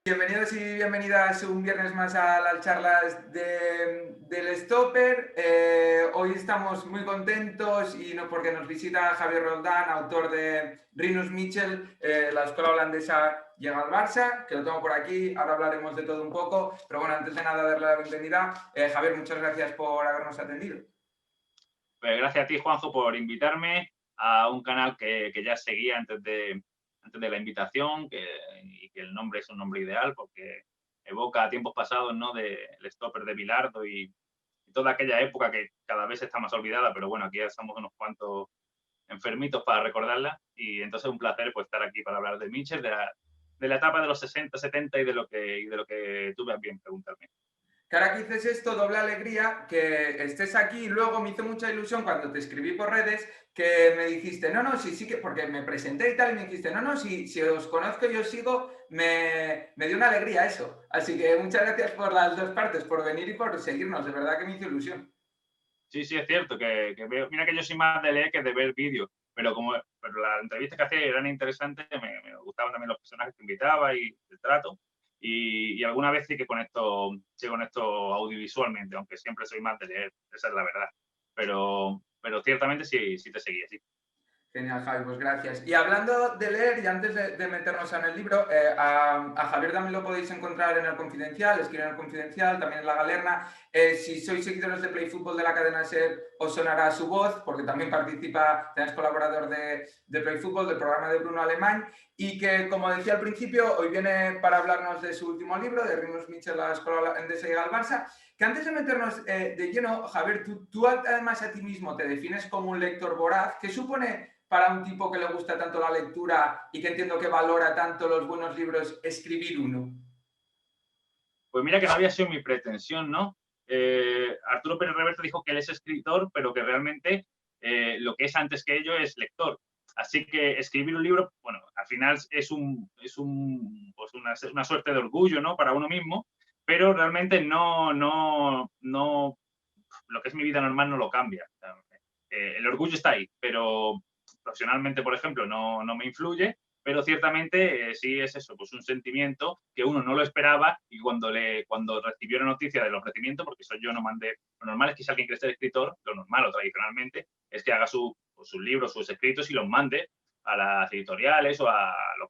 Bienvenidos y bienvenidas un viernes más a las charlas del Stopper. Hoy estamos muy contentos y no porque nos visita Javier Roldán, autor de Rinus Michel, la escuela holandesa llega al Barça, que lo tengo por aquí. Ahora hablaremos de todo un poco, pero bueno, antes de nada darle la bienvenida. Javier, muchas gracias por habernos atendido. Pues gracias a ti, Juanjo, por invitarme a un canal que ya seguía antes de la invitación y que el nombre es un nombre ideal porque evoca a tiempos pasados, ¿no? Del Stopper de Bilardo y toda aquella época que cada vez está más olvidada, pero bueno, aquí ya estamos unos cuantos enfermitos para recordarla y entonces un placer pues estar aquí para hablar de Mitchell, de la etapa de los 60, 70 y de lo que tuve a bien preguntarme. Que ahora que dices esto, doble alegría que estés aquí. Y luego me hizo mucha ilusión cuando te escribí por redes que me dijiste, no, no, sí, que, porque me presenté y tal, y me dijiste, no, no, si os conozco y os sigo, me dio una alegría eso. Así que muchas gracias por las dos partes, por venir y por seguirnos, de verdad que me hizo ilusión. Sí, sí, es cierto que veo, mira que yo soy más de leer que de ver vídeos, pero las entrevistas que hacía eran interesantes, me gustaban también los personajes que invitaba y el trato, y alguna vez sí conecto audiovisualmente, aunque siempre soy más de leer, esa es la verdad, pero ciertamente sí te seguía, sí. Genial, Javi, pues gracias. Y hablando de leer, y antes de meternos en el libro, a Javier también lo podéis encontrar en El Confidencial, escribe en El Confidencial, también en La Galerna. Si sois seguidores de Play Fútbol de la cadena SER, os sonará su voz, porque también participa, también es colaborador de Play Fútbol, del programa de Bruno Alemán, y que, como decía al principio, hoy viene para hablarnos de su último libro, de Rinus Michel, la escuela holandesa llega al Barça. Que antes de meternos de lleno, Javier, tú además a ti mismo te defines como un lector voraz. ¿Qué supone para un tipo que le gusta tanto la lectura y que entiendo que valora tanto los buenos libros escribir uno? Pues mira que no había sido mi pretensión, ¿no? Arturo Pérez Reverte dijo que él es escritor, pero que realmente lo que es antes que ello es lector. Así que escribir un libro, bueno, al final pues una suerte de orgullo, ¿no? Para uno mismo, pero realmente no, lo que es mi vida normal no lo cambia. El orgullo está ahí, pero profesionalmente, por ejemplo, no me influye, pero ciertamente sí es eso, pues un sentimiento que uno no lo esperaba y cuando recibió la noticia del ofrecimiento, porque eso yo no mandé, lo normal es que si alguien quiere ser escritor, lo normal o tradicionalmente es que haga pues, sus libros, sus escritos y los mande a las editoriales o a a los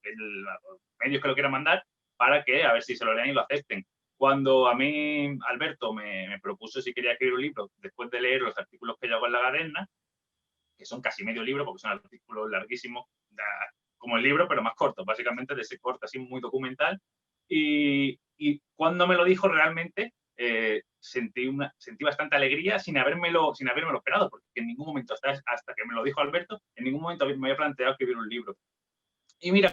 medios que lo quieran mandar para que a ver si se lo lean y lo acepten. Cuando a mí Alberto me propuso si quería escribir un libro, después de leer los artículos que yo hago en La Galerna, que son casi medio libro, porque son artículos larguísimos, como el libro, pero más cortos, básicamente de ese corte así muy documental. Y cuando me lo dijo realmente, sentí bastante alegría sin habérmelo esperado, porque en ningún momento, hasta que me lo dijo Alberto, en ningún momento me había planteado escribir un libro. Y mira,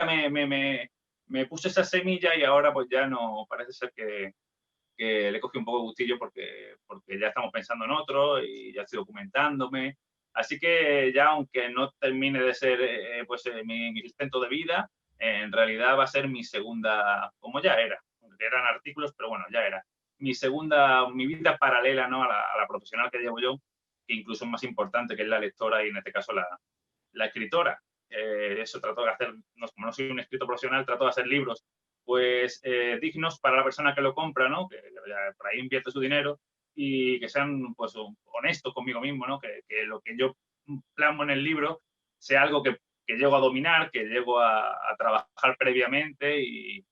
me puse esa semilla y ahora pues ya no, parece ser que le cogí un poco de gustillo porque ya estamos pensando en otro y ya estoy documentándome. Así que ya, aunque no termine de ser pues, mi sustento de vida, en realidad va a ser mi segunda, como ya era, eran artículos, pero bueno, ya era, mi vida paralela, ¿no? A la profesional que llevo yo, que incluso es más importante, que es la lectora y en este caso la escritora. Eso trato de hacer, no, como no soy un escritor profesional, trato de hacer libros pues dignos para la persona que lo compra, ¿no? Que por ahí invierte su dinero y que sean pues honestos conmigo mismo, ¿no? Que lo que yo plasmo en el libro sea algo que llego a dominar, que llego a trabajar previamente y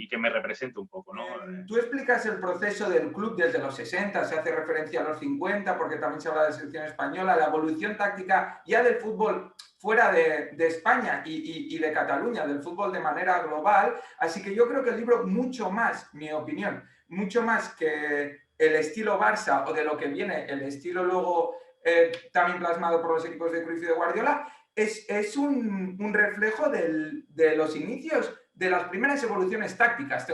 que me represente un poco, ¿no? Tú explicas el proceso del club desde los 60, se hace referencia a los 50, porque también se habla de selección española, la evolución táctica ya del fútbol fuera de España y de Cataluña, del fútbol de manera global. Así que yo creo que el libro, mucho más, mi opinión, mucho más que el estilo Barça o de lo que viene, el estilo luego también plasmado por los equipos de Cruyff y de Guardiola, es un reflejo de los inicios de las primeras evoluciones tácticas.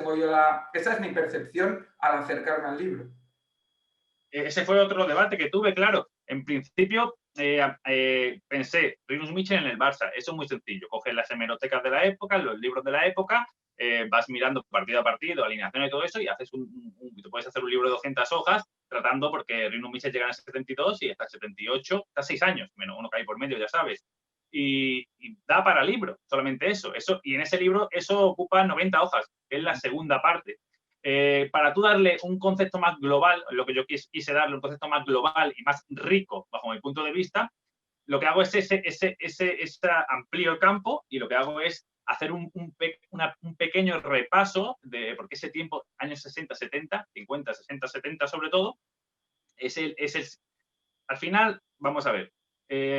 Esa es mi percepción al acercarme al libro. Ese fue otro debate que tuve, claro. En principio pensé, Rinus Michel en el Barça, eso es muy sencillo. Coges las hemerotecas de la época, los libros de la época, vas mirando partido a partido, alineación y todo eso, y haces tú puedes hacer un libro de 200 hojas tratando, porque Rinus Michel llega en el 72 y hasta el 78, está 6 años, menos uno que hay por medio, ya sabes. y da para libro, solamente eso. Y en ese libro eso ocupa 90 hojas, que es la segunda parte. Para tú darle un concepto más global, lo que yo quise darle un concepto más global y más rico, bajo mi punto de vista, lo que hago es amplío el campo y lo que hago es hacer un pequeño repaso de, porque ese tiempo, años 60, 70, 50, 60, 70 sobre todo, al final, vamos a ver,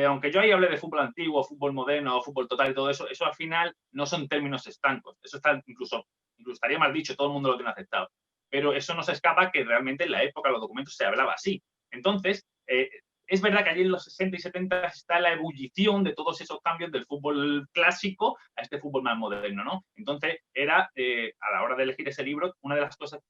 aunque yo ahí hable de fútbol antiguo, fútbol moderno, fútbol total y todo eso, eso al final no son términos estancos. Eso está incluso estaría mal dicho, todo el mundo lo tiene aceptado. Pero eso no se escapa que realmente en la época los documentos se hablaba así. Entonces, es verdad que allí en los 60 y 70 está la ebullición de todos esos cambios del fútbol clásico a este fútbol más moderno, ¿no? Entonces, era, a la hora de elegir ese libro, una de las cosas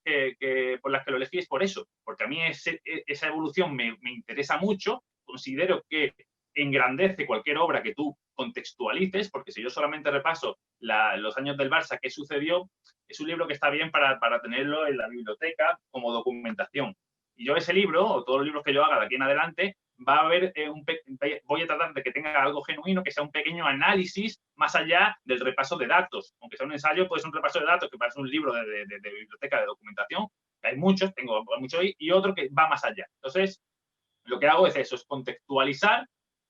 por las que lo elegí es por eso, porque a mí esa evolución me interesa mucho, considero que engrandece cualquier obra que tú contextualices, porque si yo solamente repaso los años del Barça, qué sucedió, es un libro que está bien para tenerlo en la biblioteca como documentación. Y yo ese libro, o todos los libros que yo haga de aquí en adelante, va a haber voy a tratar de que tenga algo genuino, que sea un pequeño análisis más allá del repaso de datos. Aunque sea un ensayo, puede ser un repaso de datos, que parece un libro de biblioteca de documentación, que hay muchos, tengo muchos hoy, y otro que va más allá. Entonces, lo que hago es eso, es contextualizar,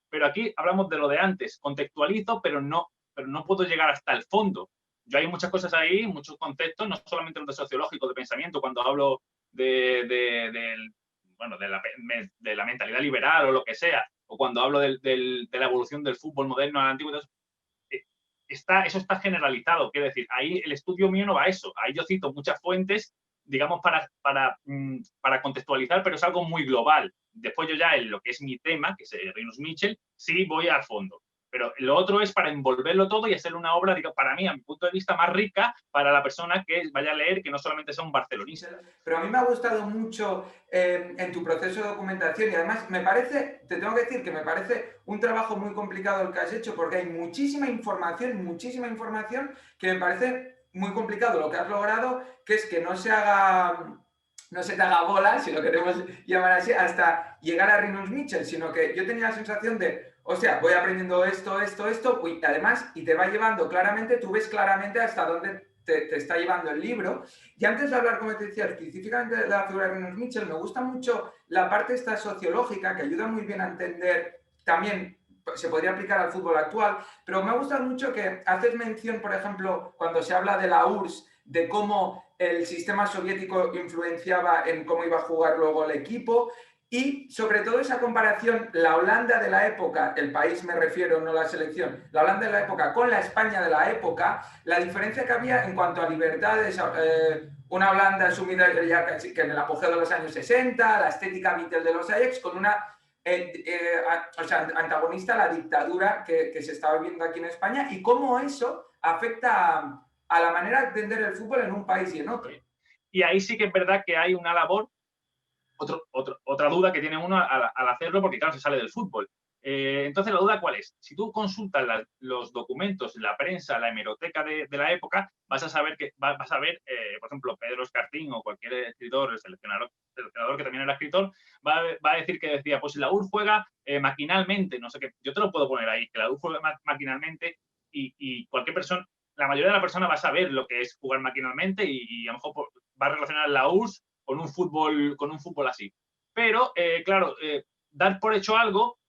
pero aquí hablamos de lo de antes, contextualizo, pero no puedo llegar hasta el fondo. Yo hay muchas cosas ahí, muchos conceptos, no solamente los de sociológico, de pensamiento, cuando hablo de la mentalidad liberal o lo que sea, o cuando hablo de la evolución del fútbol moderno al antiguo, eso está generalizado. Quiero decir, ahí el estudio mío no va a eso. Ahí yo cito muchas fuentes, digamos, para contextualizar, pero es algo muy global. Después yo ya en lo que es mi tema, que es Rinus Michel, sí voy al fondo. Pero lo otro es para envolverlo todo y hacer una obra, digo, para mí, a mi punto de vista, más rica para la persona que vaya a leer, que no solamente sea un barcelonista. Pero a mí me ha gustado mucho en tu proceso de documentación y además te tengo que decir que me parece un trabajo muy complicado el que has hecho porque hay muchísima información que me parece muy complicado lo que has logrado, que es que no se te haga bola, si lo queremos llamar así, hasta llegar a Rinus Michel, sino que yo tenía la sensación de, o sea, voy aprendiendo esto, y además, y te va llevando claramente, tú ves claramente hasta dónde te está llevando el libro. Y antes de hablar, como te decía, específicamente de la figura de Rinus Michel, me gusta mucho la parte esta sociológica, que ayuda muy bien a entender, también se podría aplicar al fútbol actual, pero me gusta mucho que haces mención, por ejemplo, cuando se habla de la URSS, de cómo el sistema soviético influenciaba en cómo iba a jugar luego el equipo y sobre todo esa comparación, la Holanda de la época, el país me refiero, no la selección, la Holanda de la época con la España de la época, la diferencia que había en cuanto a libertades, una Holanda sumida ya casi que en el apogeo de los años 60, la estética Beatle de los Ajax, con una antagonista a la dictadura que se estaba viviendo aquí en España y cómo eso afecta a la manera de entender el fútbol en un país y en otro. Y ahí sí que es verdad que hay una labor, otra duda que tiene uno al hacerlo, porque claro, se sale del fútbol. Entonces, la duda ¿cuál es? Si tú consultas los documentos, la prensa, la hemeroteca de la época, vas a saber, por ejemplo, Pedro Escartín o cualquier escritor, el seleccionador que también era escritor, va a decir que decía, pues la URSS juega maquinalmente, no sé qué, yo te lo puedo poner ahí, que la URSS juega maquinalmente y cualquier persona, la mayoría de la persona va a saber lo que es jugar maquinalmente y a lo mejor va a relacionar la URSS con un fútbol así. Pero, claro, dar por hecho algo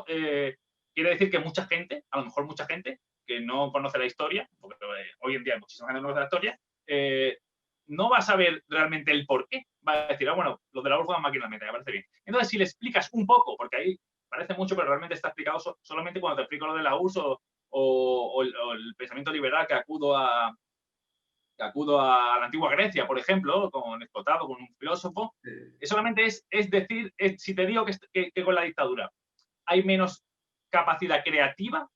quiere decir que mucha gente, a lo mejor mucha gente, que no conoce la historia, porque hoy en día muchísima gente no conoce la historia, no va a saber realmente el por qué. Va a decir, bueno, los de la URSS juegan maquinalmente, me parece bien. Entonces, si le explicas un poco, porque ahí parece mucho, pero realmente está explicado solamente cuando te explico lo de la URSS o el pensamiento liberal que acudo a la antigua Grecia, por ejemplo, con Escotado, con un filósofo, solamente es decir, si te digo que con la dictadura hay menos capacidad creativa,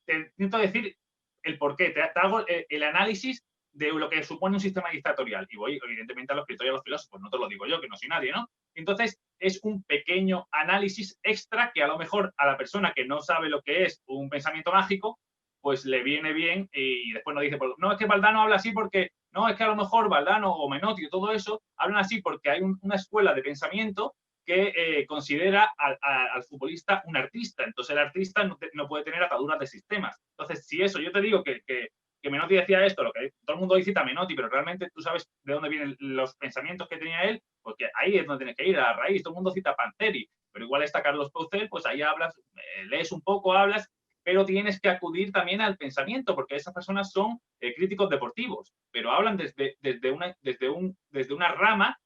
te intento decir el porqué, te hago el análisis de lo que supone un sistema dictatorial. Y voy, evidentemente, a los escritores y a los filósofos, no te lo digo yo, que no soy nadie, ¿no? Entonces, es un pequeño análisis extra que a lo mejor a la persona que no sabe lo que es un pensamiento mágico, pues le viene bien y después no dice, no, es que Valdano habla así porque, no, es que a lo mejor Valdano o Menotti y todo eso hablan así porque hay una escuela de pensamiento que considera al futbolista un artista. Entonces el artista no puede tener ataduras de sistemas. Entonces, si eso, yo te digo que Menotti decía esto, lo que todo el mundo hoy cita a Menotti, pero realmente tú sabes de dónde vienen los pensamientos que tenía él, porque ahí es donde tienes que ir, a la raíz. Todo el mundo cita a Panteri, pero igual está Carlos Peucel, pues ahí hablas, lees un poco, hablas, pero tienes que acudir también al pensamiento, porque esas personas son críticos deportivos, pero hablan desde una rama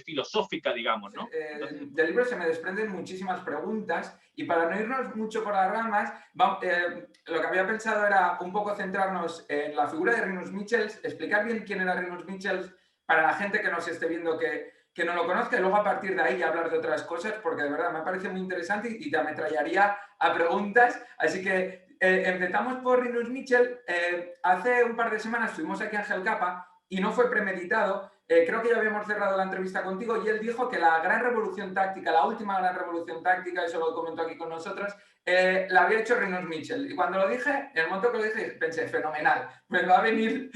filosófica, digamos, ¿no? Entonces, del libro se me desprenden muchísimas preguntas y para no irnos mucho por las ramas, lo que había pensado era un poco centrarnos en la figura de Rinus Michels, explicar bien quién era Rinus Michels para la gente que nos esté viendo que no lo conozca y luego a partir de ahí hablar de otras cosas porque de verdad me parece muy interesante y te ametrallaría a preguntas. Así que empezamos por Rinus Michels. Hace un par de semanas estuvimos aquí en Ángel Capa y no fue premeditado. Creo que ya habíamos cerrado la entrevista contigo y él dijo que la gran revolución táctica, la última gran revolución táctica, eso lo comentó aquí con nosotros, la había hecho Rinus Michels. Y cuando lo dije, en el momento que lo dije, pensé, fenomenal, me va a venir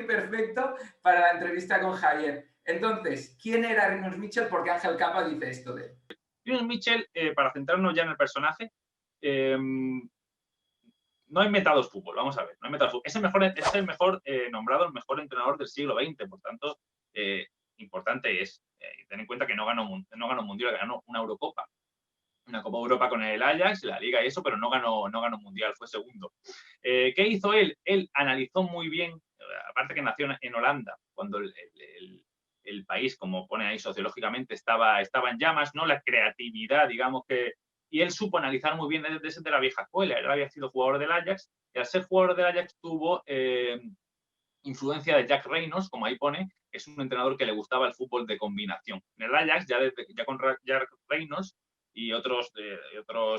perfecto para la entrevista con Javier. Entonces, ¿quién era Rinus Michels? Porque Ángel Capa dice esto de él. Rinus Michels, para centrarnos ya en el personaje, no ha inventado el fútbol, vamos a ver, no ha inventado el fútbol. Es el mejor nombrado el mejor entrenador del siglo XX, por tanto, importante es tener en cuenta que no ganó un mundial, ganó una Eurocopa, una Copa Europa con el Ajax, la Liga y eso, pero no ganó un mundial, fue segundo. ¿Qué hizo él? Él analizó muy bien, aparte que nació en Holanda, cuando el país, como pone ahí sociológicamente, estaba en llamas, ¿no? La creatividad, digamos que y él supo analizar muy bien desde la vieja escuela. Él había sido jugador del Ajax y al ser jugador del Ajax tuvo influencia de Jack Reynolds, como ahí pone, que es un entrenador que le gustaba el fútbol de combinación. En el Ajax, ya con Jack Reynolds y otros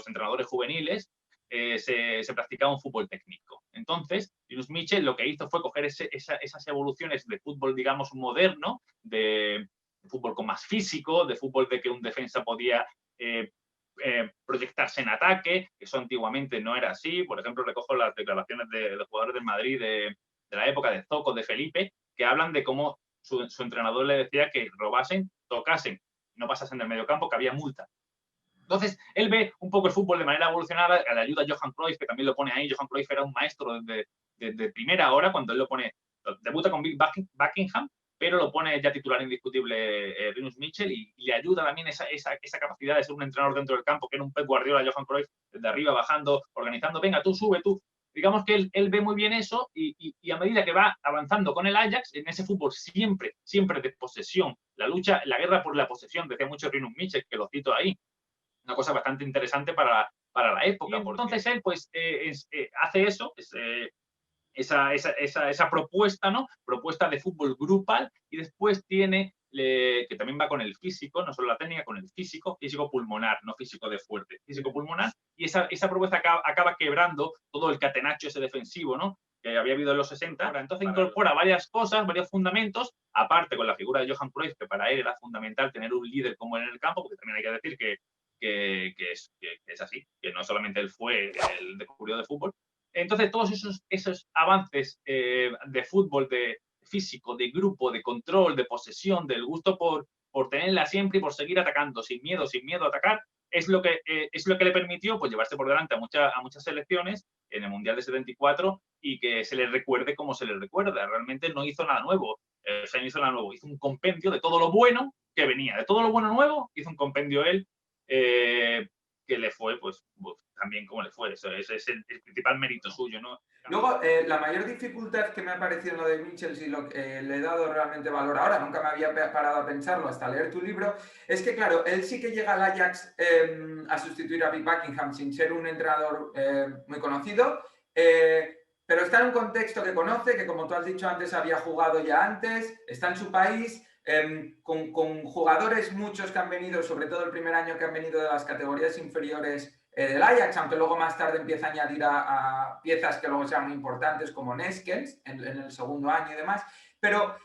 entrenadores juveniles, se practicaba un fútbol técnico. Entonces, Rinus Michels lo que hizo fue coger esas evoluciones de fútbol, digamos, moderno, de fútbol con más físico, de fútbol de que un defensa podía proyectarse en ataque, que eso antiguamente no era así. Por ejemplo, recojo las declaraciones de los jugadores del Madrid de la época de Zoco, de Felipe, que hablan de cómo su entrenador le decía que robasen, tocasen, no pasasen del medio campo, que había multa. Entonces, él ve un poco el fútbol de manera evolucionada, le ayuda a Johan Cruyff, que también lo pone ahí. Johan Cruyff era un maestro desde primera hora, cuando él lo pone, debuta con Bill Buckingham, pero lo pone ya titular indiscutible Rinus Michels y le ayuda también esa capacidad de ser un entrenador dentro del campo, que era un Pep Guardiola, Johan Cruyff, desde arriba bajando, organizando, venga, tú sube, tú. Digamos que él ve muy bien eso y a medida que va avanzando con el Ajax, en ese fútbol siempre de posesión, la lucha, la guerra por la posesión, decía mucho Rinus Michels, que lo cito ahí, una cosa bastante interesante para la época. Y entonces él pues hace eso, esa propuesta, ¿no? Propuesta de fútbol grupal y después tiene, que también va con el físico, no solo la técnica, con el físico pulmonar, no físico de fuerte, físico pulmonar, y esa propuesta acaba quebrando todo el catenacho ese defensivo, ¿no? Que había habido en los 60. Entonces incorpora varias cosas, varios fundamentos, aparte con la figura de Johan Cruyff, que para él era fundamental tener un líder como él en el campo, porque también hay que decir que es así, que no solamente él fue el descubridor de fútbol. Entonces, todos esos avances de fútbol, de físico, de grupo, de control, de posesión, del gusto por tenerla siempre y por seguir atacando sin miedo a atacar, es lo que le permitió pues, llevarse por delante a muchas selecciones en el Mundial de 74 y que se le recuerde como se le recuerda. Realmente no hizo nada nuevo. No hizo nada nuevo. Hizo un compendio de todo lo bueno que venía. De todo lo bueno nuevo, hizo un compendio él que le fue, pues, también como le fue. Eso es el principal mérito suyo, ¿no? Luego, la mayor dificultad que me ha parecido en lo de Michels y lo que le he dado realmente valor ahora, nunca me había parado a pensarlo hasta leer tu libro, es que, claro, él sí que llega al Ajax a sustituir a Bill Buckingham sin ser un entrenador muy conocido, pero está en un contexto que conoce, que como tú has dicho antes, había jugado ya antes, está en su país, con jugadores muchos que han venido, sobre todo el primer año que han venido de las categorías inferiores del Ajax, aunque luego más tarde empieza a añadir a piezas que luego sean muy importantes como Neskens en el segundo año y demás. Pero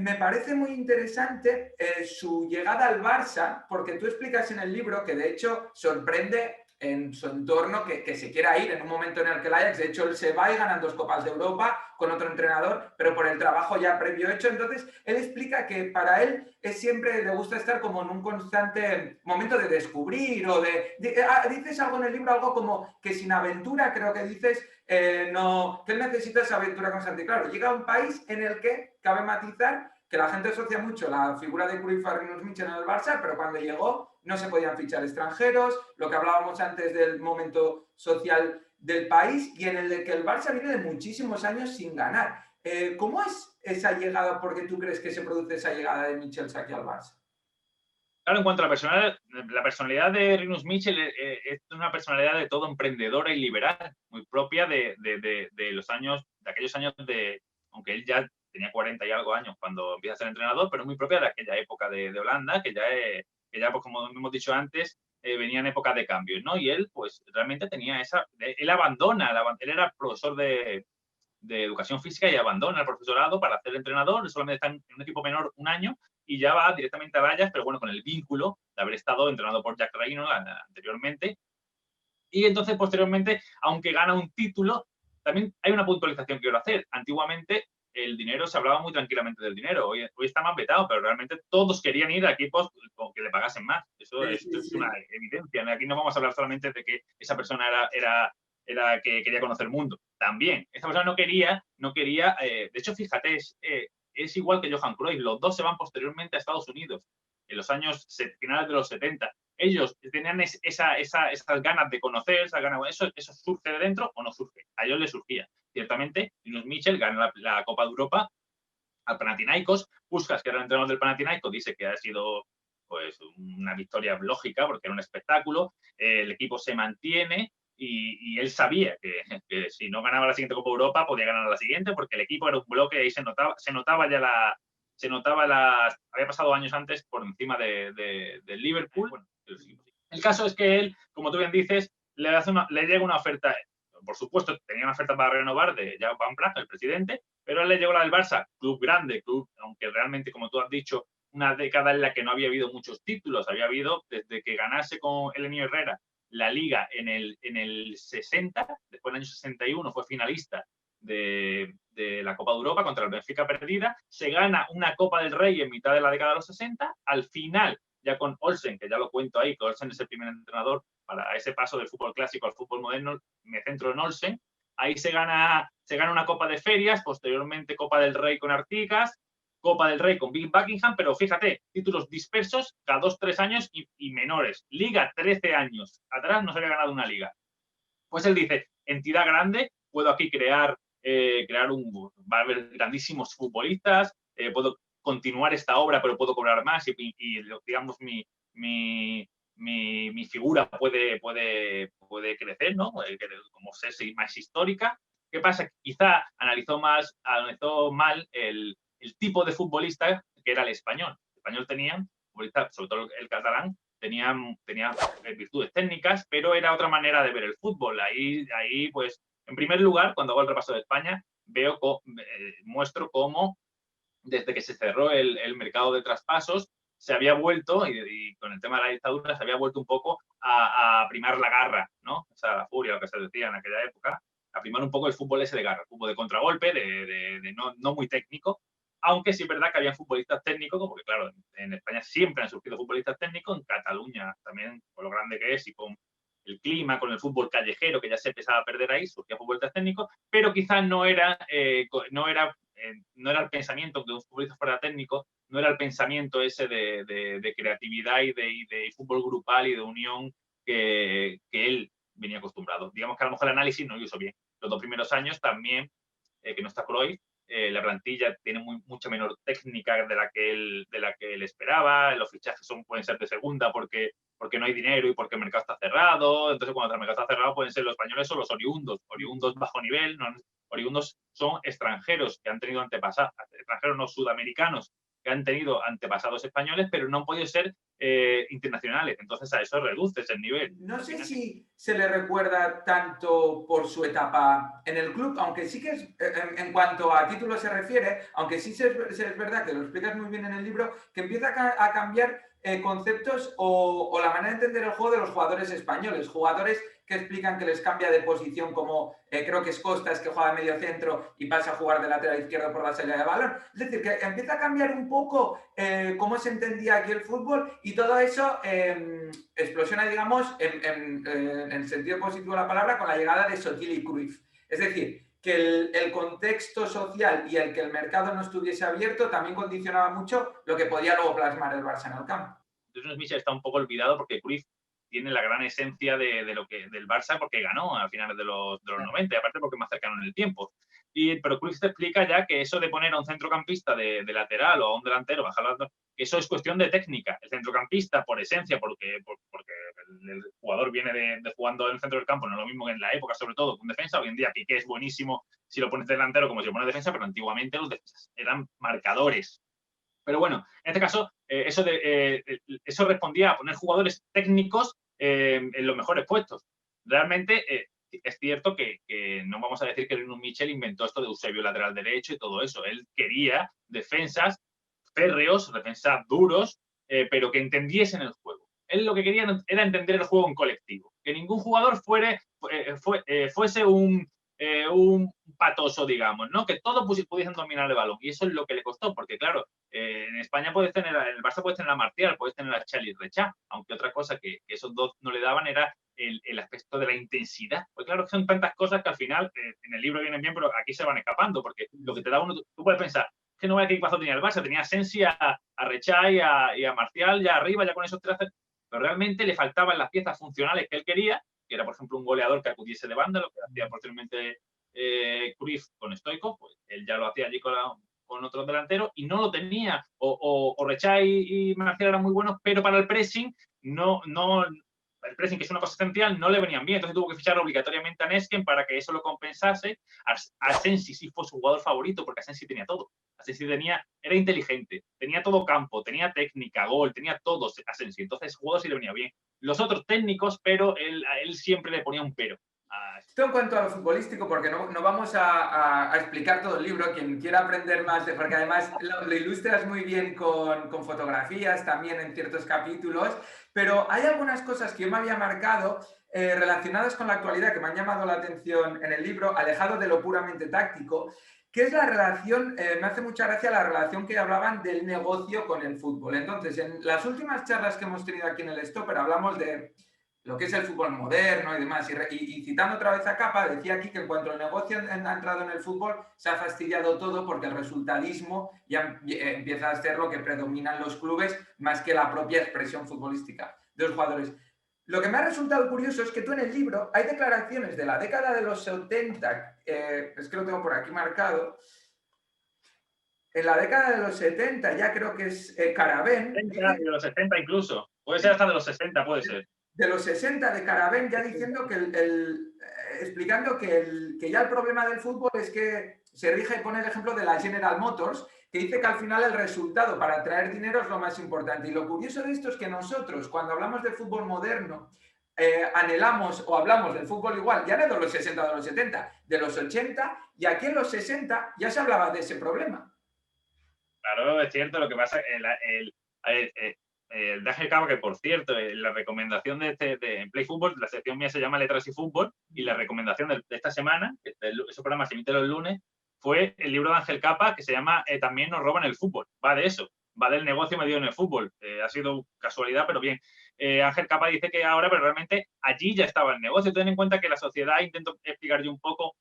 me parece muy interesante su llegada al Barça, porque tú explicas en el libro que de hecho sorprende en su entorno que se quiera ir en un momento en el que el Ajax, de hecho, él se va y ganan 2 Copas de Europa con otro entrenador, pero por el trabajo ya previo hecho. Entonces, él explica que para él es siempre, le gusta estar como en un constante momento de descubrir o dices algo en el libro, algo como que sin aventura, creo que dices, no, que él necesita esa aventura constante. Y claro, llega a un país en el que, cabe matizar, que la gente asocia mucho la figura de Cruyff a Rinus Michel en el Barça, pero cuando llegó no se podían fichar extranjeros, lo que hablábamos antes del momento social del país y en el que el Barça viene de muchísimos años sin ganar. ¿Cómo es esa llegada? ¿Por qué tú crees que se produce esa llegada de Michel aquí al Barça? Claro, en cuanto a la personalidad de Rinus Michel es una personalidad de todo emprendedora y liberal, muy propia de los años, de aquellos años aunque él ya tenía 40 y algo años cuando empieza a ser entrenador, pero muy propia de aquella época de Holanda, que ya pues, como hemos dicho antes, venía en época de cambios, ¿no? Y él, pues, realmente tenía él él era profesor de educación física y abandona el profesorado para hacer entrenador, solamente está en un equipo menor un año y ya va directamente a Ajax, pero bueno, con el vínculo de haber estado entrenado por Jack Reynolds anteriormente. Y entonces, posteriormente, aunque gana un título, también hay una puntualización que quiero hacer. Antiguamente, el dinero, se hablaba muy tranquilamente del dinero. Hoy está más vetado, pero realmente todos querían ir a equipos con que le pagasen más. Eso Sí, es sí. una evidencia. Aquí no vamos a hablar solamente de que esa persona era que quería conocer el mundo. También, esa persona no quería de hecho, fíjate, es igual que Johan Cruyff. Los dos se van posteriormente a Estados Unidos, en los años finales de los 70. Ellos tenían esas ganas de conocer, eso surge de dentro o no surge. A ellos les surgía. Ciertamente, Rinus Michel gana la Copa de Europa al Panathinaikos. Puskas, que era el entrenador del Panathinaikos, dice que ha sido pues una victoria lógica porque era un espectáculo. El equipo se mantiene y él sabía que si no ganaba la siguiente Copa de Europa podía ganar la siguiente porque el equipo era un bloque y se notaba ya había pasado años antes por encima del Liverpool. Bueno, el caso es que él, como tú bien dices, le llega una oferta. Por supuesto, tenía una oferta para renovar de Jan Van Praag, el presidente, pero a él le llegó la del Barça, club grande, aunque realmente, como tú has dicho, una década en la que no había habido muchos títulos. Había habido, desde que ganase con Elenio Herrera la Liga en el 60, después del año 61 fue finalista de la Copa de Europa contra el Benfica perdida, se gana una Copa del Rey en mitad de la década de los 60, al final, ya con Olsen, que ya lo cuento ahí, que Olsen es el primer entrenador para ese paso del fútbol clásico al fútbol moderno, me centro en Olsen. Ahí se gana una Copa de Ferias, posteriormente Copa del Rey con Artigas, Copa del Rey con Bill Buckingham, pero fíjate, títulos dispersos cada 2-3 años y menores. Liga, 13 años. Atrás no se había ganado una liga. Pues él dice, entidad grande, puedo aquí crear va a haber grandísimos futbolistas, puedo continuar esta obra, pero puedo cobrar más y digamos, mi figura puede crecer, ¿no? Como ser más histórica. ¿Qué pasa? Quizá analizó mal el tipo de futbolista que era el español. El español tenía, sobre todo el catalán, tenía virtudes técnicas, pero era otra manera de ver el fútbol. Ahí pues, en primer lugar, cuando hago el repaso de España, muestro cómo desde que se cerró el mercado de traspasos, se había vuelto, y con el tema de la dictadura, se había vuelto un poco a primar la garra, ¿no? O sea, la furia, lo que se decía en aquella época, a primar un poco el fútbol ese de garra, el fútbol de contragolpe, no muy técnico, aunque sí es verdad que había futbolistas técnicos, porque claro, en España siempre han surgido futbolistas técnicos, en Cataluña también, por lo grande que es, y con el clima, con el fútbol callejero, que ya se empezaba a perder ahí, surgía futbolistas técnicos, pero quizás no era el pensamiento de un futbolista fuera técnico, no era el pensamiento ese de creatividad y de fútbol grupal y de unión que él venía acostumbrado. Digamos que a lo mejor el análisis no lo hizo bien. Los 2 primeros años también, que no está Cruyff, la plantilla tiene mucha menor técnica de la que él esperaba, los fichajes pueden ser de segunda porque no hay dinero y porque el mercado está cerrado. Entonces, cuando el mercado está cerrado, pueden ser los españoles o los oriundos bajo nivel. No, oriundos son extranjeros que han tenido antepasados, extranjeros no sudamericanos, que han tenido antepasados españoles, pero no han podido ser internacionales. Entonces, a eso reduces el nivel. No sé si se le recuerda tanto por su etapa en el club, aunque sí que es, en cuanto a títulos se refiere, aunque sí es verdad que lo explicas muy bien en el libro, que empieza a cambiar conceptos o la manera de entender el juego de los jugadores españoles, jugadores que explican que les cambia de posición, como creo que es Costas, que juega de medio centro y pasa a jugar de lateral izquierdo por la salida de balón. Es decir, que empieza a cambiar un poco cómo se entendía aquí el fútbol, y todo eso explosiona, digamos, en el sentido positivo de la palabra, con la llegada de Sotil y Cruyff. Es decir, que el contexto social y el que el mercado no estuviese abierto también condicionaba mucho lo que podía luego plasmar el Barça en el campo. Entonces Michel está un poco olvidado porque Cruyff tiene la gran esencia del Barça, porque ganó a finales de los 90, y aparte porque es más cercano en el tiempo. Pero Cruyff te explica ya que eso de poner a un centrocampista de lateral o a un delantero, bajarlo, eso es cuestión de técnica. El centrocampista, por esencia, porque el jugador viene de jugando en el centro del campo, no es lo mismo que en la época, sobre todo con defensa. Hoy en día Piqué es buenísimo si lo pones delantero como si lo pones defensa, pero antiguamente los defensas eran marcadores. Pero bueno, en este caso, eso respondía a poner jugadores técnicos en los mejores puestos. Realmente es cierto que no vamos a decir que Nuno Michel inventó esto de Eusebio lateral derecho y todo eso. Él quería defensas férreos, defensas duros, pero que entendiesen el juego. Él lo que quería era entender el juego en colectivo. Que ningún jugador fuese un patoso, digamos, ¿no? Que todos pudiesen dominar el balón. Y eso es lo que le costó, porque claro, en España en el Barça puedes tener a Martial, puedes tener a Xavi Rechá, aunque otra cosa que esos dos no le daban era el aspecto de la intensidad. Pues claro, son tantas cosas que al final en el libro vienen bien, pero aquí se van escapando, porque lo que te da uno, tú puedes pensar, que no vaya qué equipazo tenía el Barça, tenía a Sensi, a Rechá y a Martial ya arriba, ya con esos tres, pero realmente le faltaban las piezas funcionales que él quería, que era, por ejemplo, un goleador que acudiese de banda, lo que hacía posteriormente Cruyff con Stoico, pues él ya lo hacía allí con otros delanteros y no lo tenía. O Rechá y Marcial eran muy buenos, pero para el pressing el pressing, que es una cosa esencial, no le venían bien. Entonces tuvo que fichar obligatoriamente a Nesken para que eso lo compensase. Asensi sí fue su jugador favorito, porque Asensi tenía todo. Asensi era inteligente, tenía todo campo, tenía técnica, gol, tenía todo Asensi. Entonces, jugador sí le venía bien. Los otros técnicos, pero a él siempre le ponía un pero. Esto en cuanto a lo futbolístico, porque no vamos a explicar todo el libro, quien quiera aprender más, porque además lo ilustras muy bien con fotografías también en ciertos capítulos, pero hay algunas cosas que yo me había marcado relacionadas con la actualidad que me han llamado la atención en el libro, alejado de lo puramente táctico, que es la relación, me hace mucha gracia la relación que hablaban del negocio con el fútbol. Entonces, en las últimas charlas que hemos tenido aquí en el Stopper hablamos de lo que es el fútbol moderno y demás. Y citando otra vez a Capa, decía aquí que en cuanto el negocio ha entrado en el fútbol, se ha fastidiado todo porque el resultadismo ya empieza a ser lo que predomina en los clubes más que la propia expresión futbolística de los jugadores. Lo que me ha resultado curioso es que tú en el libro hay declaraciones de la década de los 70, es que lo tengo por aquí marcado. En la década de los 70, ya creo que es Caravén. De los 70 incluso. Puede ser hasta de los 60, puede ser. De los 60 de Caravén, ya diciendo que explicando que ya el problema del fútbol es que se rige y pone el ejemplo de la General Motors, que dice que al final el resultado para traer dinero es lo más importante. Y lo curioso de esto es que nosotros, cuando hablamos de fútbol moderno, anhelamos o hablamos del fútbol igual, ya no de los 60 o de los 70, de los 80, y aquí en los 60 ya se hablaba de ese problema. Claro, es cierto, lo que pasa de Ángel Capa, que por cierto, la recomendación en Play Fútbol, la sección mía se llama Letras y Fútbol, y la recomendación de esta semana, ese programa se emite los lunes, fue el libro de Ángel Capa, que se llama También nos roban el fútbol. Va de eso, va del negocio metido en el fútbol. Ha sido casualidad, pero bien. Ángel Capa dice que ahora, pero realmente allí ya estaba el negocio. Ten en cuenta que la sociedad, intento explicar yo un poco,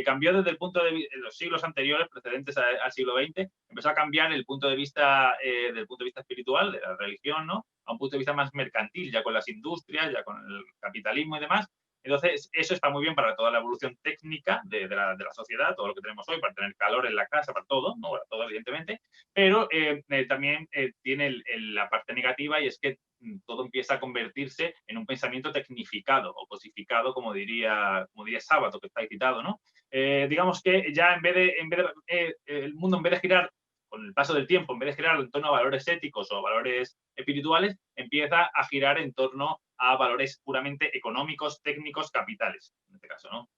cambió desde el punto de vista de los siglos anteriores, precedentes al siglo XX, empezó a cambiar el punto de vista del punto de vista espiritual, de la religión, ¿no? A un punto de vista más mercantil, ya con las industrias, ya con el capitalismo y demás. Entonces, eso está muy bien para toda la evolución técnica de la sociedad, todo lo que tenemos hoy, para tener calor en la casa, para todo, ¿no? Para todo, evidentemente, pero también tiene la parte negativa, y es que todo empieza a convertirse en un pensamiento tecnificado o cosificado, como diría Sábato, que está citado, ¿no? Digamos que ya el mundo, en vez de girar con el paso del tiempo, en vez de girar en torno a valores éticos o valores espirituales, empieza a girar en torno a valores puramente económicos, técnicos, capitales, en este caso, ¿no?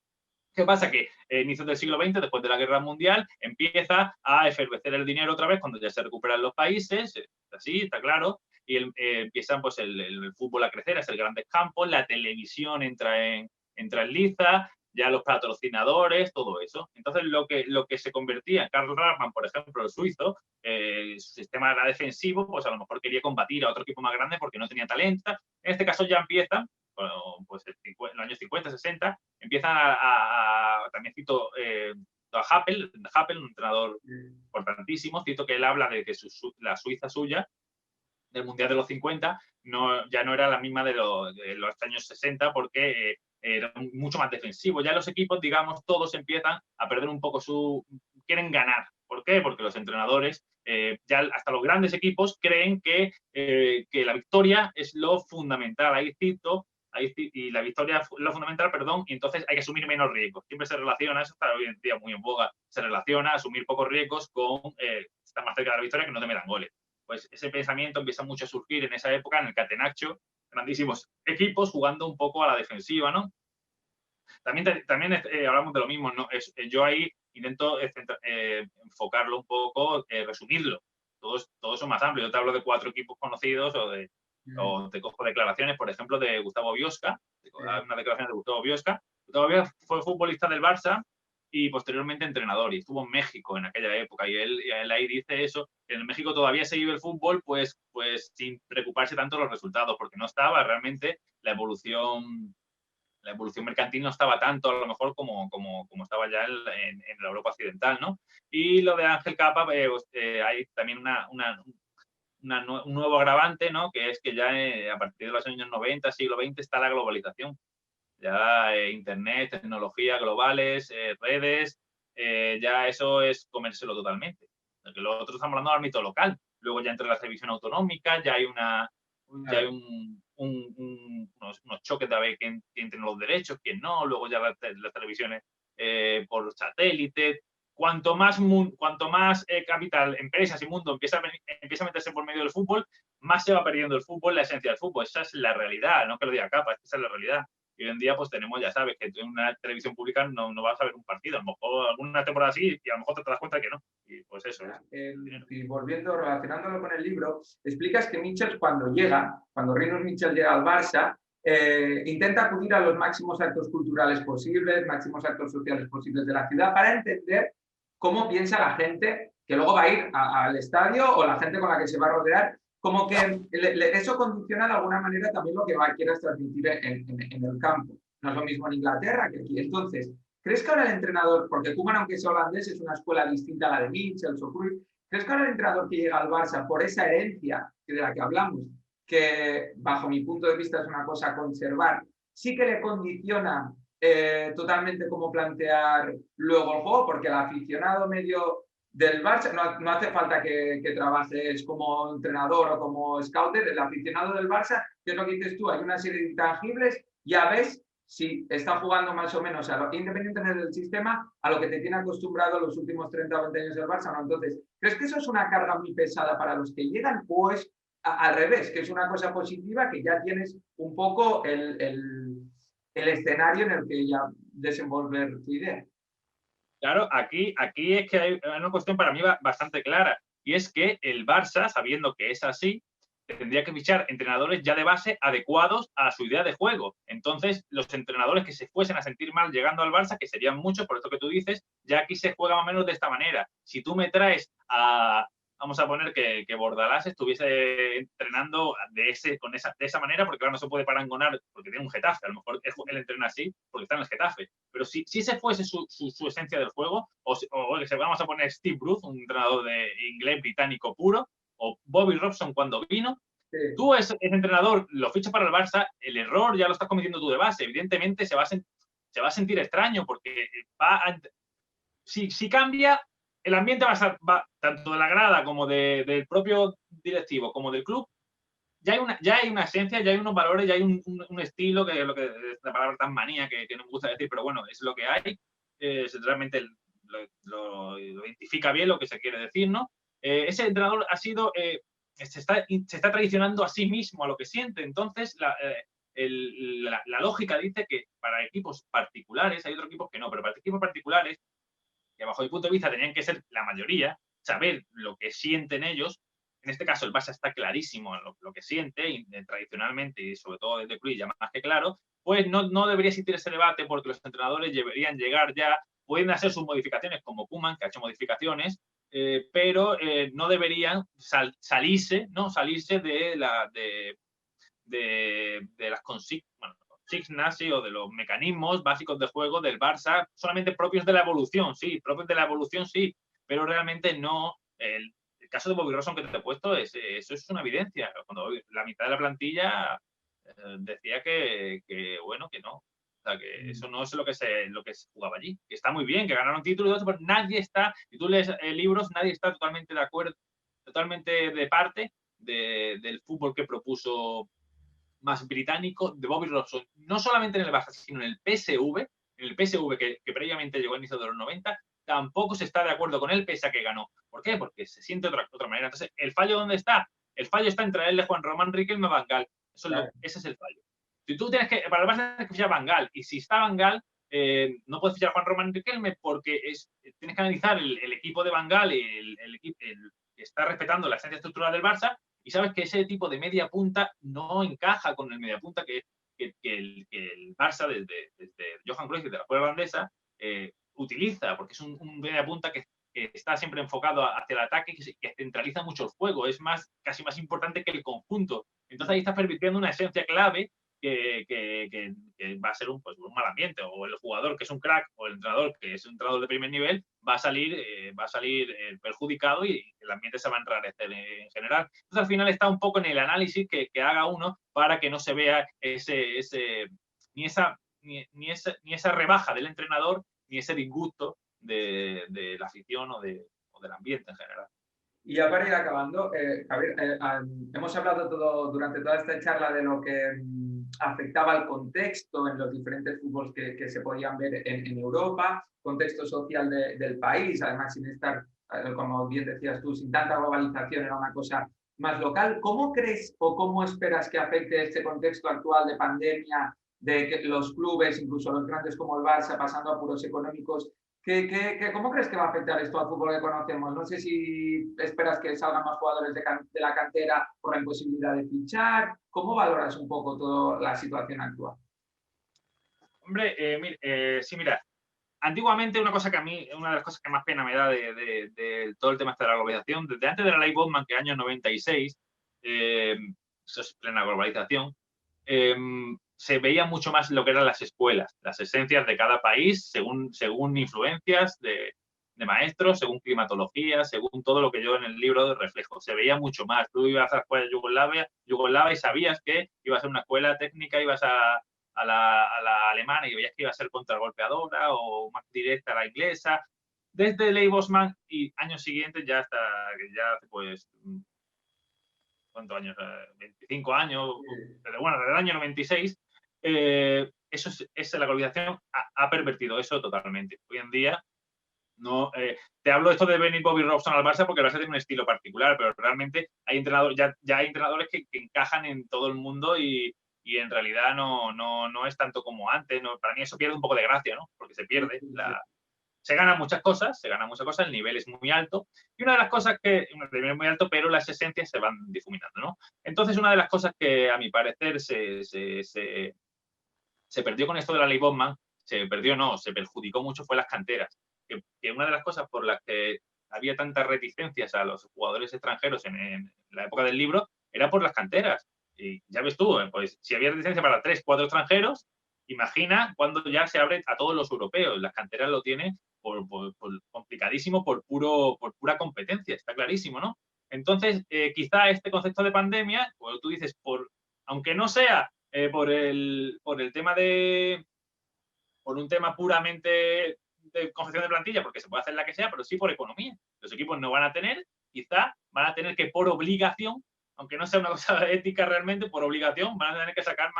¿Qué pasa? Que a inicios del siglo XX, después de la Guerra Mundial, empieza a efervecer el dinero otra vez cuando ya se recuperan los países, así, está claro, y empiezan pues el fútbol a crecer, a ser grandes campos, la televisión entra en liza, ya los patrocinadores, todo eso. Entonces, lo que se convertía, Karl Rahman, por ejemplo, el suizo, su sistema era defensivo, pues a lo mejor quería combatir a otro equipo más grande porque no tenía talento. En este caso ya empieza, pues en los años 50, 60, empiezan también cito a Happel, un entrenador importantísimo, cito que él habla de que la Suiza suya del Mundial de los 50 ya no era la misma de los años 60 porque era mucho más defensivo. Ya los equipos, digamos, todos empiezan a perder un poco quieren ganar. ¿Por qué? Porque los entrenadores, ya hasta los grandes equipos, creen que la victoria es lo fundamental. Y la victoria es lo fundamental, perdón, y entonces hay que asumir menos riesgos. Siempre se relaciona, eso está hoy en día muy en boga, se relaciona asumir pocos riesgos con estar más cerca de la victoria que no te metan goles. Pues ese pensamiento empieza mucho a surgir en esa época en el Catenaccio, grandísimos equipos jugando un poco a la defensiva, ¿no? También hablamos de lo mismo, ¿no? Yo ahí intento enfocarlo un poco, resumirlo. Todos son más amplios. Yo te hablo de 4 equipos conocidos o te cojo declaraciones, por ejemplo, de Gustavo Biosca, una declaración de Gustavo Biosca. Gustavo Biosca fue futbolista del Barça y posteriormente entrenador, y estuvo en México en aquella época, y él ahí dice eso, que en México todavía se vive el fútbol pues sin preocuparse tanto de los resultados, porque no estaba realmente la evolución mercantil, no estaba tanto a lo mejor como estaba ya en la Europa occidental, ¿no? Y lo de Ángel Capa, hay también un nuevo agravante, ¿no? Que es que ya a partir de los años 90, siglo XX, está la globalización. Ya internet, tecnología globales, redes, ya eso es comérselo totalmente. Porque lo otro estamos hablando del ámbito local. Luego ya entra la televisión autonómica, ya hay unos choques de a ver quién tiene los derechos, quién no. Luego ya las televisiones por satélite. Cuanto más capital, empresas y mundo empieza a meterse por medio del fútbol, más se va perdiendo el fútbol, la esencia del fútbol. Esa es la realidad, no que lo diga Capa, esa es la realidad. Y hoy en día pues tenemos, ya sabes, que en una televisión pública no vas a ver un partido, a lo mejor alguna temporada sí y a lo mejor te das cuenta que no. Y pues eso es. Y volviendo, relacionándolo con el libro, explicas que Mitchell cuando Rinus Mitchell llega al Barça, intenta acudir a los máximos actos culturales posibles, máximos actos sociales posibles de la ciudad para entender cómo piensa la gente que luego va a ir al estadio o la gente con la que se va a rodear. Como que eso condiciona de alguna manera también lo que quieras transmitir en el campo. No es lo mismo en Inglaterra que aquí. Entonces, ¿crees que ahora el entrenador, porque Koeman, aunque es holandés, es una escuela distinta a la de Mitchell o Cruyff, ¿crees que ahora el entrenador que llega al Barça, por esa herencia de la que hablamos, que bajo mi punto de vista es una cosa a conservar, sí que le condiciona totalmente cómo plantear luego el juego? Porque el aficionado medio del Barça, no hace falta que trabajes como entrenador o como scouter, el aficionado del Barça, que es lo que dices tú, hay una serie de intangibles, ya ves si está jugando más o menos, independientemente del sistema, a lo que te tiene acostumbrado los últimos 30 o 20 años del Barça, ¿no? Entonces, ¿crees que eso es una carga muy pesada para los que llegan? ¿O es al revés, que es una cosa positiva, que ya tienes un poco el escenario en el que ya desenvolver tu idea? Claro, aquí es que hay una cuestión para mí bastante clara, y es que el Barça, sabiendo que es así, tendría que fichar entrenadores ya de base adecuados a su idea de juego. Entonces, los entrenadores que se fuesen a sentir mal llegando al Barça, que serían muchos, por esto que tú dices, ya aquí se juega más o menos de esta manera. Si tú me traes vamos a poner que Bordalás estuviese entrenando de esa manera, porque claro, no se puede parangonar porque tiene un Getafe, a lo mejor él entrena así porque está en el Getafe, pero si se fuese su esencia del juego, o vamos a poner Steve Bruce, un entrenador de inglés británico puro, o Bobby Robson cuando vino, sí. Tú ese entrenador lo fichas para el Barça, el error ya lo estás cometiendo tú de base, evidentemente se va a sentir extraño porque si cambia, el ambiente va tanto de la grada como del propio directivo como del club, ya hay una esencia, ya hay unos valores, ya hay un estilo, que es lo que es la palabra tan manía que no me gusta decir, pero bueno, es lo que hay, realmente lo identifica bien lo que se quiere decir, ¿no? Ese entrenador ha sido, se está traicionando a sí mismo, a lo que siente. Entonces, la lógica dice que para equipos particulares, hay otros equipos que no, pero para equipos particulares, que bajo mi punto de vista tenían que ser la mayoría, saber lo que sienten ellos, en este caso el Barça está clarísimo en lo que siente, y, tradicionalmente, y sobre todo desde Cruyff ya más que claro, pues no debería existir ese debate porque los entrenadores deberían llegar ya, pueden hacer sus modificaciones como Koeman, que ha hecho modificaciones, pero no deberían salirse de las consignas, ¿sí? O de los mecanismos básicos de juego del Barça, solamente propios de la evolución, sí, pero realmente no. El caso de Bobby Robson que te he puesto, eso es una evidencia. Cuando la mitad de la plantilla decía bueno, que no. O sea, que eso no es lo que se jugaba allí. Que está muy bien, que ganaron títulos, pero nadie está, si tú lees libros, nadie está totalmente de acuerdo, totalmente de parte del fútbol que propuso más británico de Bobby Robson, no solamente en el Barça, sino en el PSV que previamente llegó al inicio de los 90, tampoco se está de acuerdo con él, pese a que ganó. ¿Por qué? Porque se siente de otra manera. Entonces, ¿el fallo dónde está? El fallo está en traerle a Juan Román Riquelme a Van Gaal. Ese es el fallo. Si tú tienes que, para el Barça tienes que fichar a Van Gaal, y si está Van Gaal, no puedes fichar a Juan Román Riquelme porque tienes que analizar el equipo de Van Gaal, el equipo que está respetando la esencia estructural del Barça, y sabes que ese tipo de media punta no encaja con el media punta que el Barça, desde Johan Cruyff, de la escuela holandesa, utiliza, porque es un media punta que está siempre enfocado hacia el ataque, que centraliza mucho el juego, es casi más importante que el conjunto. Entonces ahí estás permitiendo una esencia clave que va a ser pues, un mal ambiente, o el jugador que es un crack, o el entrenador que es un entrenador de primer nivel, va a salir perjudicado, y el ambiente se va a enrarecer en general. Entonces al final está un poco en el análisis que haga uno para que no se vea ni esa rebaja del entrenador, ni ese disgusto de la afición o del ambiente en general. Y ya para ir acabando, Javier, hemos hablado durante toda esta charla de lo que afectaba al contexto en los diferentes fútbols que se podían ver en Europa, contexto social del país, además sin estar, como bien decías tú, sin tanta globalización, era una cosa más local. ¿Cómo crees o cómo esperas que afecte este contexto actual de pandemia, de que los clubes, incluso los grandes como el Barça, pasando apuros económicos? ¿Cómo crees que va a afectar esto al fútbol que conocemos? No sé si esperas que salgan más jugadores de la cantera por la imposibilidad de fichar. ¿Cómo valoras un poco toda la situación actual? Hombre, sí, mira, antiguamente una de las cosas que más pena me da de todo el tema de la globalización, desde antes de la ley Bosman, que año 96, eso es plena globalización, se veía mucho más lo que eran las escuelas, las esencias de cada país, según influencias de maestros, según climatología, según todo lo que yo en el libro reflejo. Se veía mucho más. Tú ibas a la escuela de Yugoslavia y sabías que ibas a ser una escuela técnica, ibas a la alemana y veías que iba a ser contragolpeadora o más directa a la inglesa. Desde Ley Bosman y años siguientes, ya pues, ¿cuántos años? 25 años, desde el año 96, la globalización ha pervertido eso totalmente. Hoy en día, no, te hablo esto de venir Bobby Robson al Barça porque el Barça tiene un estilo particular, pero realmente hay entrenadores, ya hay entrenadores que encajan en todo el mundo y en realidad no es tanto como antes. No, para mí eso pierde un poco de gracia, ¿no? Porque se pierde. Se ganan muchas cosas, el nivel es muy alto, y una de las cosas el nivel es muy alto, pero las esencias se van difuminando, ¿no? Entonces, una de las cosas que a mi parecer se perdió con esto de la ley Bosman, se perjudicó mucho, fue las canteras. Que una de las cosas por las que había tantas reticencias a los jugadores extranjeros en la época del libro era por las canteras. Y ya ves tú, pues si había reticencia para 3, 4 extranjeros, imagina cuando ya se abre a todos los europeos. Las canteras lo tienen por complicadísimo, por pura competencia, está clarísimo, ¿no? Entonces, quizá este concepto de pandemia, pues tú dices, aunque no sea por un tema puramente de confección de plantilla, porque se puede hacer la que sea, pero sí por economía. Los equipos no van a tener, quizá van a tener que, por obligación, aunque no sea una cosa ética realmente, por obligación van a tener que sacar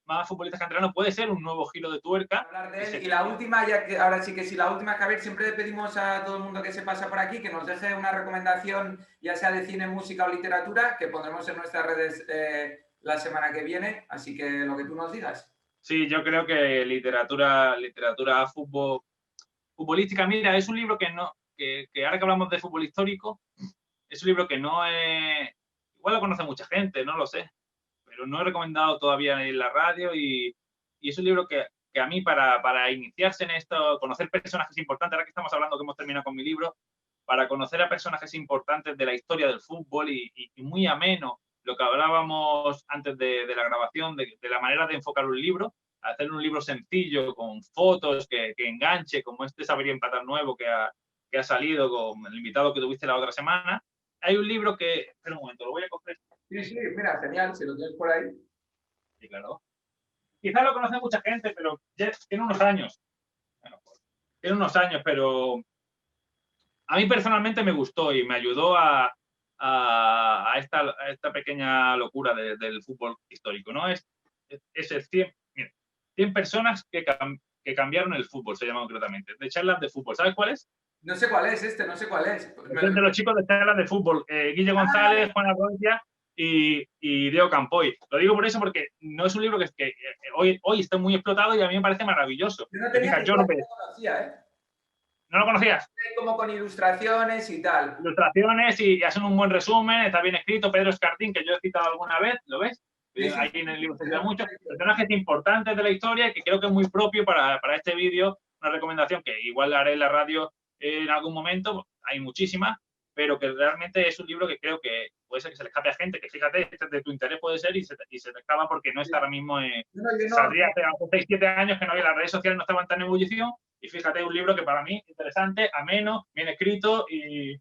más futbolistas canteranos. Puede ser un nuevo giro de tuerca. Hablar de él. Y la última, ya que ahora sí que sí, la última, Javier, siempre le pedimos a todo el mundo que se pasa por aquí que nos deje una recomendación, ya sea de cine, música o literatura, que pondremos en nuestras redes la semana que viene. Así que lo que tú nos digas. Sí, yo creo que literatura futbolística, mira, es un libro que ahora que hablamos de fútbol histórico, es un libro que no he... Igual lo conoce mucha gente, no lo sé, pero no he recomendado todavía en la radio y es un libro que a mí para iniciarse en esto, conocer personajes importantes, ahora que estamos hablando que hemos terminado con mi libro, para conocer a personajes importantes de la historia del fútbol y muy ameno, lo que hablábamos antes de la grabación, de la manera de enfocar un libro, hacer un libro sencillo, con fotos, que enganche, como este Saber y Empatar nuevo que ha salido con el invitado que tuviste la otra semana. Hay un libro que... Espera un momento, lo voy a coger. Sí, sí, mira, genial, si lo tienes por ahí. Sí, claro. Quizás lo conoce mucha gente, pero ya tiene unos años. Bueno, pues, tiene unos años, pero a mí personalmente me gustó y me ayudó a esta pequeña locura del fútbol histórico, ¿no? Es el 100, mira, 100 personas que cambiaron el fútbol, se llama concretamente, de charlas de fútbol. ¿Sabes cuál es? No sé cuál es este, no sé cuál es. Es de los chicos de charlas de fútbol, Guille González, Juan Arroya y Diego Campoy. Lo digo por eso porque no es un libro que hoy está muy explotado y a mí me parece maravilloso. Yo no tenía ni idea, no lo conocía, ¿eh? ¿No lo conocías? Como con ilustraciones y tal. Ilustraciones y hacen un buen resumen, está bien escrito. Pedro Escartín, que yo he citado alguna vez, ¿lo ves? Sí, ahí en el libro se cita mucho. Personajes importantes de la historia que creo que es muy propio para este vídeo. Una recomendación que igual haré en la radio en algún momento, hay muchísimas, pero que realmente es un libro que creo que puede ser que se le escape a gente, que fíjate, este de tu interés puede ser y se te escapa porque no está ahora mismo, saldría hace 6, 7 años que no había, las redes sociales no estaban tan en ebullición y fíjate, un libro que para mí interesante, ameno, bien escrito y...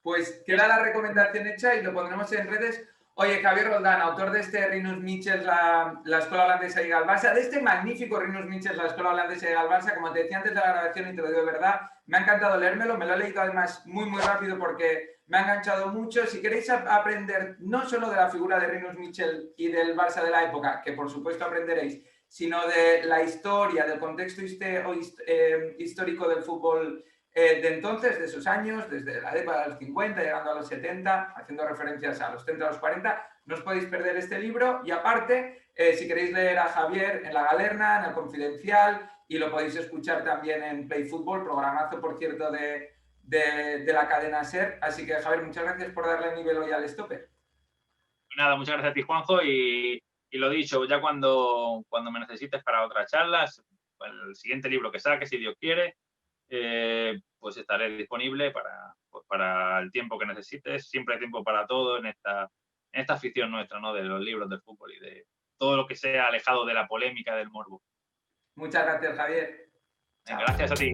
Pues queda la recomendación hecha y lo pondremos en redes. Oye, Javier Roldán, autor de este Rinus Michels, la Escuela Holandesa de al Barça, de este magnífico Rinus Michels, la Escuela Holandesa de al Barça, como te decía antes de la grabación y te lo digo de verdad, me ha encantado leérmelo, me lo he leído además muy, muy rápido porque me ha enganchado mucho. Si queréis aprender no solo de la figura de Rinus Michels y del Barça de la época, que por supuesto aprenderéis, sino de la historia, del contexto histórico del fútbol de entonces, de esos años, desde la década de los 50, llegando a los 70, haciendo referencias a los 30, a los 40, no os podéis perder este libro. Y aparte, si queréis leer a Javier en La Galerna, en El Confidencial, y lo podéis escuchar también en Play Fútbol, programazo, por cierto, de la cadena SER. Así que, Javier, muchas gracias por darle nivel hoy al Stopper. Nada, muchas gracias a ti, Juanjo, y lo dicho, ya cuando me necesites para otras charlas, el siguiente libro que saques, si Dios quiere, pues estaré disponible para el tiempo que necesites. Siempre hay tiempo para todo en esta afición nuestra, ¿no? De los libros del fútbol y de todo lo que sea alejado de la polémica, del morbo. Muchas gracias, Javier. Venga, gracias a ti.